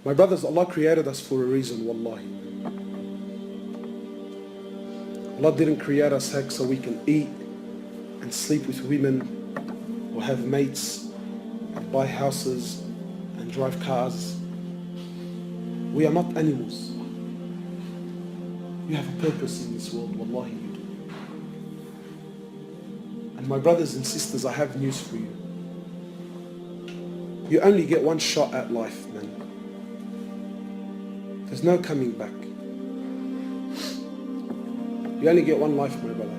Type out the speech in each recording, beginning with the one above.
My brothers, Allah created us for a reason, wallahi. Allah didn't create us heck so we can eat and sleep with women or have mates and buy houses and drive cars. We are not animals. You have a purpose in this world, wallahi you do. And my brothers and sisters, I have news for you. You only get one shot at life, man. There's no coming back. You only get one life, my brother.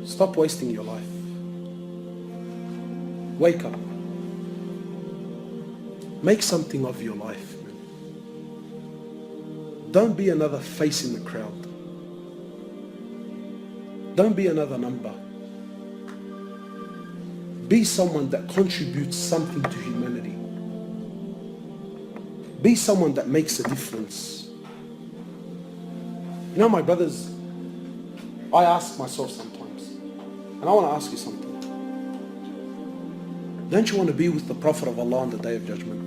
Stop wasting your life. Wake up. Make something of your life, man. Don't be another face in the crowd. Don't be another number. Be someone that contributes something to humanity. Be someone that makes a difference. You know, my brothers, I ask myself sometimes, and I want to ask you something. Don't you want to be with the Prophet of Allah on the Day of Judgment?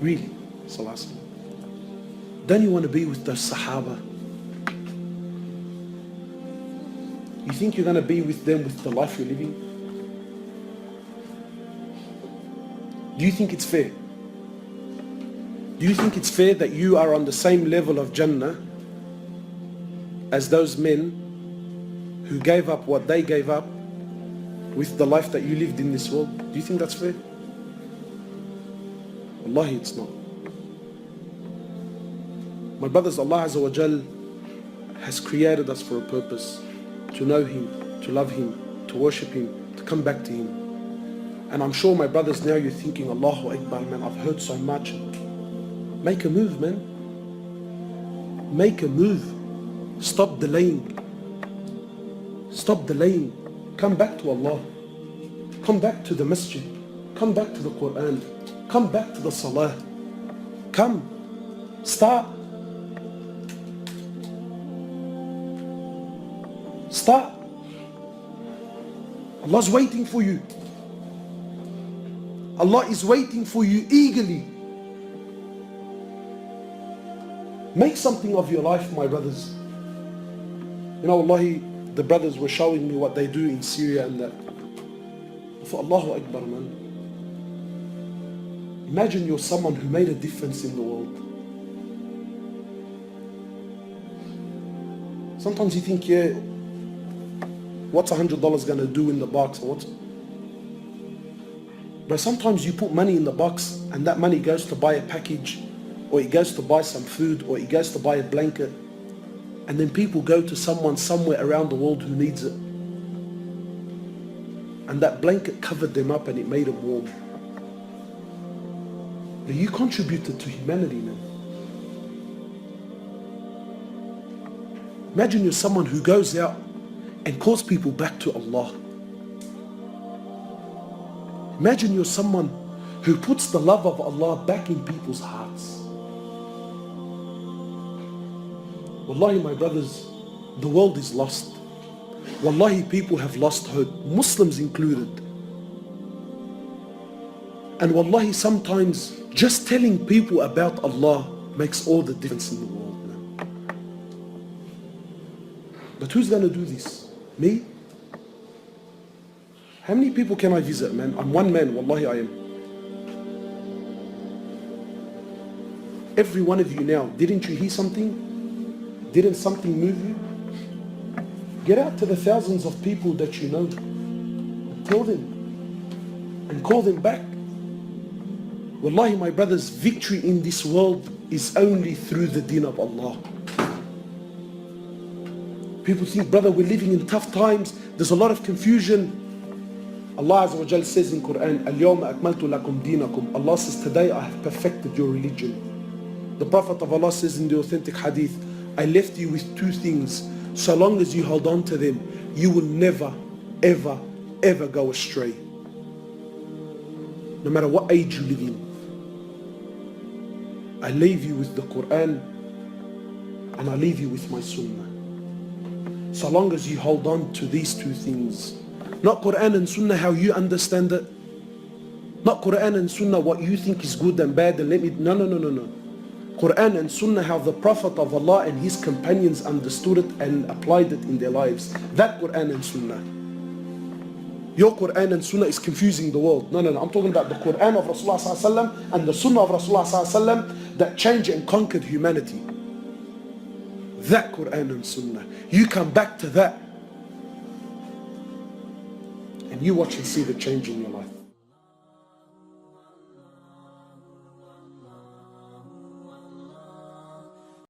Really? Sallallahu. Don't you want to be with those Sahaba? You think you're going to be with them with the life you're living? Do you think it's fair? Do you think it's fair that you are on the same level of Jannah as those men who gave up what they gave up with the life that you lived in this world? Do you think that's fair? Wallahi, it's not. My brothers, Allah Azza wa Jal has created us for a purpose. To know Him, to love Him, to worship Him, to come back to Him. And I'm sure, my brothers, now you're thinking, Allahu Akbar, man, I've heard so much. Make a move, man. Make a move. Stop delaying. Stop delaying. Come back to Allah. Come back to the masjid. Come back to the Quran. Come back to the salah. Come. Start. Start. Allah's waiting for you. Allah is waiting for you eagerly. Make something of your life, my brothers. You know, Wallahi, the brothers were showing me what they do in Syria and that. For Allahu Akbar, man. Imagine you're someone who made a difference in the world. Sometimes you think, yeah, what's $100 going to do in the box? Or what? But sometimes you put money in the box and that money goes to buy a package, or it goes to buy some food, or it goes to buy a blanket, and then people go to someone somewhere around the world who needs it, and that blanket covered them up and it made them warm. But you contributed to humanity, man. Imagine you're someone who goes out and calls people back to Allah. Imagine you're someone who puts the love of Allah back in people's hearts. Wallahi, my brothers, the world is lost. Wallahi, people have lost hope, Muslims included. And wallahi, sometimes just telling people about Allah makes all the difference in the world, man. But who's going to do this? Me? How many people can I visit, man? I'm one man, wallahi I am. Every one of you now, didn't you hear something? Didn't something move you? Get out to the thousands of people that you know and tell them and call them back. Wallahi, my brothers, victory in this world is only through the deen of Allah. People think, brother, we're living in tough times. There's a lot of confusion. Allah Azza wa Jal says in Quran, Al-Yawma akmaltu lakum dinakum. Allah says, today I have perfected your religion. The Prophet of Allah says in the authentic hadith, I left you with two things. So long as you hold on to them, you will never, ever, ever go astray. No matter what age you live in. I leave you with the Quran and I leave you with my Sunnah. So long as you hold on to these two things. Not Quran and Sunnah how you understand it. Not Quran and Sunnah, what you think is good and bad, and let me, no, no, no, no, no. Quran and Sunnah, how the Prophet of Allah and his companions understood it and applied it in their lives. That Quran and Sunnah. Your Quran and Sunnah is confusing the world. No, no, no. I'm talking about the Quran of Rasulullah sallallahu alaihi wasallam and the Sunnah of Rasulullah sallallahu alaihi wasallam that changed and conquered humanity. That Quran and Sunnah. You come back to that and you watch and see the change in your life.